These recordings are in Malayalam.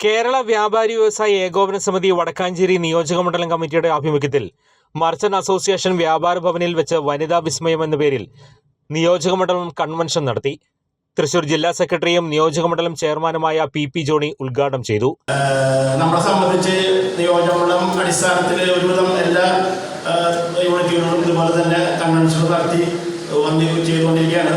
കേരള വ്യാപാരി വ്യവസായി ഏകോപന സമിതി വടക്കാഞ്ചേരി നിയോജകമണ്ഡലം കമ്മിറ്റിയുടെ ആഭിമുഖ്യത്തിൽ മർച്ചന്റ് അസോസിയേഷൻ വ്യാപാര ഭവനിൽ വെച്ച് വനിതാ വിസ്മയം എന്ന പേരിൽ നിയോജകമണ്ഡലം കൺവെൻഷൻ നടത്തി. തൃശൂർ ജില്ലാ സെക്രട്ടറിയും നിയോജകമണ്ഡലം ചെയർമാനുമായ പി ജോണി ഉദ്ഘാടനം ചെയ്തു. നമ്മളെ സംബന്ധിച്ച് നിയോജകമണ്ഡലം അടിസ്ഥാനത്തിൽ ഒരുവിധം എല്ലാ യൂണിറ്റുകളും ഇതുപോലെ തന്നെ കൺവെൻഷൻ നടത്തി ചെയ്തുകൊണ്ടിരിക്കുകയാണ്.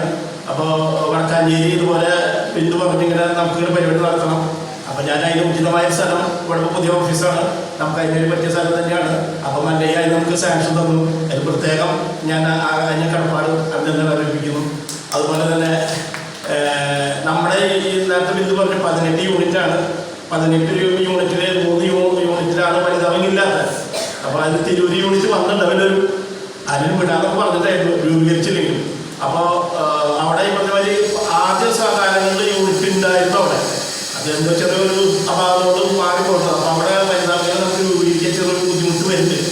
അപ്പോൾ വടക്കാഞ്ചേരി ഇതുപോലെ ബിന്ദു പറഞ്ഞിങ്ങനെ നമുക്കൊരു പരിപാടി നടത്തണം. അപ്പോൾ ഞാൻ അതിന് ഉചിതമായ സ്ഥലം, ഇവിടെ പുതിയ ഓഫീസാണ്, നമുക്ക് അതിനൊരു പറ്റിയ സ്ഥലം തന്നെയാണ്. അപ്പം മല്ലയ്യ അതിന് നമുക്ക് സാങ്ഷൻ തന്നു. അതിന് പ്രത്യേകം ഞാൻ അതിന് കടപ്പാട് അഭിനന്ദനം അറിയിപ്പിക്കുന്നു. അതുപോലെ തന്നെ നമ്മുടെ ഈ നേരത്തെ ബിന്ദു പറഞ്ഞ 18 യൂണിറ്റാണ്. 18 യൂണിറ്റിൽ 3 യൂണിറ്റിലാണ് വനിതാവില്ലാത്തത്. അപ്പോൾ അതിന് തിരൂര് യൂണിറ്റ് വന്നിട്ടുണ്ട്. അവരൊരു അതിന് വിടാന്നൊക്കെ പറഞ്ഞിട്ടായിരുന്നു രൂപീകരിച്ചില്ലെങ്കിലും. അപ്പോൾ അവിടെ ഈ പറഞ്ഞ മാതിരി ആദ്യ കാലങ്ങളിൽ യൂണിറ്റ് ഉണ്ടായിരുന്നു. അവിടെ അതെന്തോ ചെറിയൊരു അപാകതോട് മാറിപ്പോട്ടത്. അപ്പോൾ അവിടെ വനിതാവിനെ നമുക്ക് രൂപീകരിക്കാൻ ചെറിയൊരു ബുദ്ധിമുട്ട് വരുന്നുണ്ട്.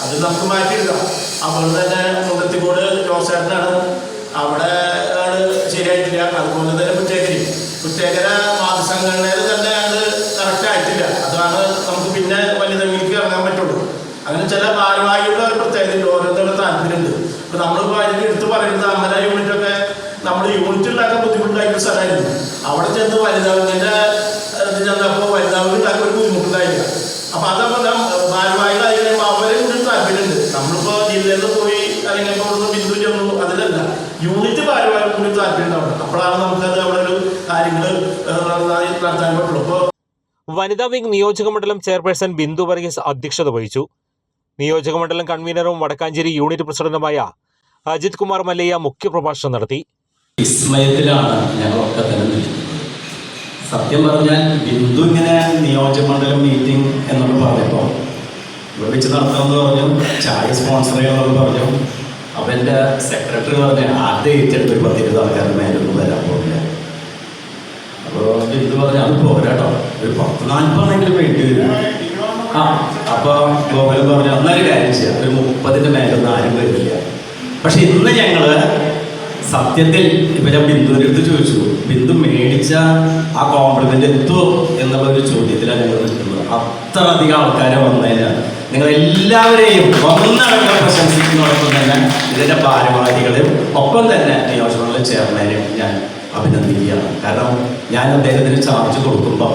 അത് നമുക്ക് മാറ്റിയെടുക്കാം. അപ്പോൾ തന്നെ മുണ്ടത്തിക്കോട് ജോസേട്ടനാണ്, അവിടെ ആണ് ശരിയായിട്ടില്ല. അതുപോലെ തന്നെ കുറ്റേക്കര മാതൃസംഘടനയിൽ തന്നെ അത് കറക്റ്റ് ആയിട്ടില്ല. അതാണ് നമുക്ക് പിന്നെ വനിതകൾക്ക് ഇറങ്ങാൻ പറ്റുള്ളൂ. അങ്ങനെ ചില ഭാരവാഹികളുടെ ഒരു പ്രത്യേകത ഓരോരുത്തരുടെ താല്പര്യമുണ്ട്. ഇപ്പം നമ്മളിപ്പോൾ അതിന് എടുത്ത് പറയുന്നത് അമ്മല യൂണിറ്റൊക്കെ നമ്മൾ യൂണിറ്റ് ഉണ്ടാക്കാൻ ബുദ്ധിമുട്ടുണ്ടായിരുന്ന സ്ഥലമായിരുന്നു. അവിടെ ചെന്ന് വനിതാവിൻ്റെ ഇത് ചെന്നപ്പോൾ വനിതാവിന് ഉണ്ടാക്കാൻ ഒരു ബുദ്ധിമുട്ടുണ്ടായില്ല. അപ്പോൾ അതപ്പോൾ ഭാരവാഹികളായി കഴിയുമ്പോൾ അവരെ കൂടി താല്പര്യമുണ്ട്. നമ്മളിപ്പോൾ ജില്ലയിൽ നിന്ന് പോയി അല്ലെങ്കിൽ ഇപ്പോൾ ഇവിടുന്ന് ബിന്ദു ചെന്നു അതിലല്ല, യൂണിറ്റ് ഭാരവാഹികൾ കൂടി താല്പര്യം ഉണ്ടാവണം. അപ്പോഴാണ് നമുക്കത് അവിടെ ഒരു കാര്യങ്ങൾ നടത്താൻ പറ്റുള്ളൂ. അപ്പോൾ വനിതാ വിംഗ് നിയോജകമണ്ഡലം ചെയർപേഴ്സൺ ബിന്ദു വർഗീസ് അധ്യക്ഷത വഹിച്ചു. നിയോജകമണ്ഡലം കൺവീനറും വടക്കാഞ്ചേരി യൂണിറ്റ് പ്രസിഡന്റുമായ അജിത് കുമാർ മല്ലയ്യ മുഖ്യപ്രഭാഷണം നടത്തി. വിസ്മയത്തിലാണ് ഞങ്ങളൊക്കെ തന്നെ നിൽക്കുന്നത്. സത്യം പറഞ്ഞാൽ ബിന്ദു ഇങ്ങനെ നിയോജകമണ്ഡലം മീറ്റിംഗ് എന്നൊക്കെ പറഞ്ഞപ്പോൾ ഇവിടെ വെച്ച് നടത്താമെന്ന് പറഞ്ഞു, ചായ സ്പോൺസർ ചെയ്യണമെന്ന് പറഞ്ഞു. അപ്പോൾ എൻ്റെ സെക്രട്ടറി പറഞ്ഞ് ആദ്യം ഏറ്റെടുത്ത് 10-20 ആൾക്കാരുടെ മേലൊന്നും വരാൻ പോകില്ല. അപ്പോൾ ബിന്ദു പറഞ്ഞു അത് പോരാട്ടോ, ഒരു 10-40 വേണ്ടി വരും. അപ്പോൾ ഗോകുലം പറഞ്ഞു അന്നൊരു കാര്യം ചെയ്യാം, ഒരു 30ന്റെ മേലൊന്നും ആരും വരില്ല. പക്ഷെ ഇന്ന് ഞങ്ങൾ സത്യത്തിൽ ഇപ്പം ഞാൻ ബിന്ദുവിൻ്റെ അടുത്ത് ചോദിച്ചു, ബിന്ദു മേടിച്ച ആ കോംപ്ലിമെൻ്റ് എത്തുമോ എന്നുള്ള ഒരു ചോദ്യത്തിലാണ് ഞങ്ങൾ നിൽക്കുന്നത്. അത്ര അധികം ആൾക്കാരെ വന്നതിനാണ് നിങ്ങളെല്ലാവരെയും ഒന്നടങ്കം പ്രശംസിക്കുന്നതോടൊപ്പം തന്നെ ഇതിൻ്റെ ഭാരവാഹികളെയും ഒപ്പം തന്നെ നിയോജകമണ്ഡലം ചെയർമാനെയും ഞാൻ അഭിനന്ദിക്കുകയാണ്. കാരണം ഞാൻ അദ്ദേഹത്തിന് ചാർജ് കൊടുക്കുമ്പോൾ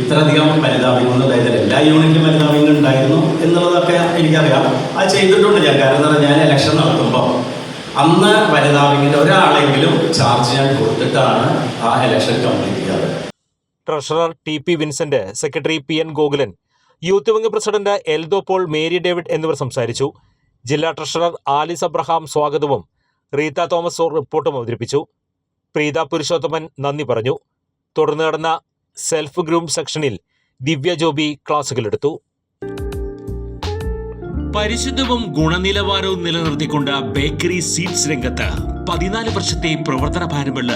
ഇത്രയധികം വനിതാവിംഗ് ഉണ്ടായിരുന്നില്ല. എല്ലാ യൂണിറ്റിലും വനിതാവിംഗ് ഉണ്ടായിരുന്നു എന്നുള്ളതൊക്കെ എനിക്കറിയാം. അത് ചെയ്തിട്ടുണ്ട് ഞാൻ. കാരണം എന്താ, ഞാൻ ഇലക്ഷൻ നടത്തുമ്പോൾ അന്ന് വനിതാവിംഗിൻ്റെ ഒരാളെങ്കിലും ചാർജ് ഞാൻ കൊടുത്തിട്ടാണ് ആ ഇലക്ഷൻ കംപ്ലീറ്റ് ചെയ്യാറ്. Treasurer T Vincent, secretary PN Gokulan, youth wing president Eldo Paul, Mary David എന്നിവർ സംസാരിച്ചു. ജില്ലാ ട്രഷറർ ആലിസ് അബ്രഹാം സ്വാഗതവും റീത്ത തോമസ് റിപ്പോർട്ടും അവതരിപ്പിച്ചു. പ്രീത പുരുഷോത്തമൻ നന്ദി പറഞ്ഞു. തുടർന്ന് നടന്ന സെൽഫ് ഗ്രൂം സെക്ഷനിൽ ദിവ്യ ജോബി ക്ലാസുകളെടുത്തു. പരിശുദ്ധവും ഗുണനിലവാരവും നിലനിർത്തിക്കൊണ്ട് ബേക്കറി സ്വീറ്റ്സ് രംഗത്ത് 14 വർഷത്തെ പ്രവർത്തന ഭാരമുള്ള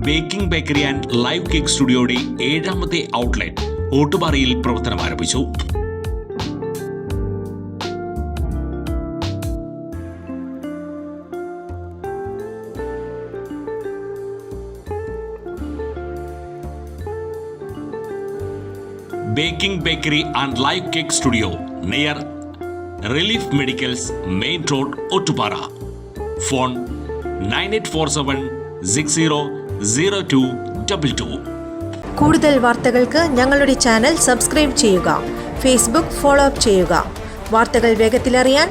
baking bakery and live cake സ്റ്റുഡിയോയുടെ 7ാമത്തെ ഔട്ട്ലെറ്റ് ഓട്ടുപാറയിൽ പ്രവർത്തനം ആരംഭിച്ചു. Baking bakery and live cake studio near relief medicals, main road, Ottupara. Phone 9847600222. കൂടുതൽ വാർത്തകൾക്ക് ഞങ്ങളുടെ ചാനൽ സബ്സ്ക്രൈബ് ചെയ്യുക. ഫേസ്ബുക്ക് ഫോളോ അപ്പ് ചെയ്യുക. വാർത്തകൾ വേഗത്തിലറിയാൻ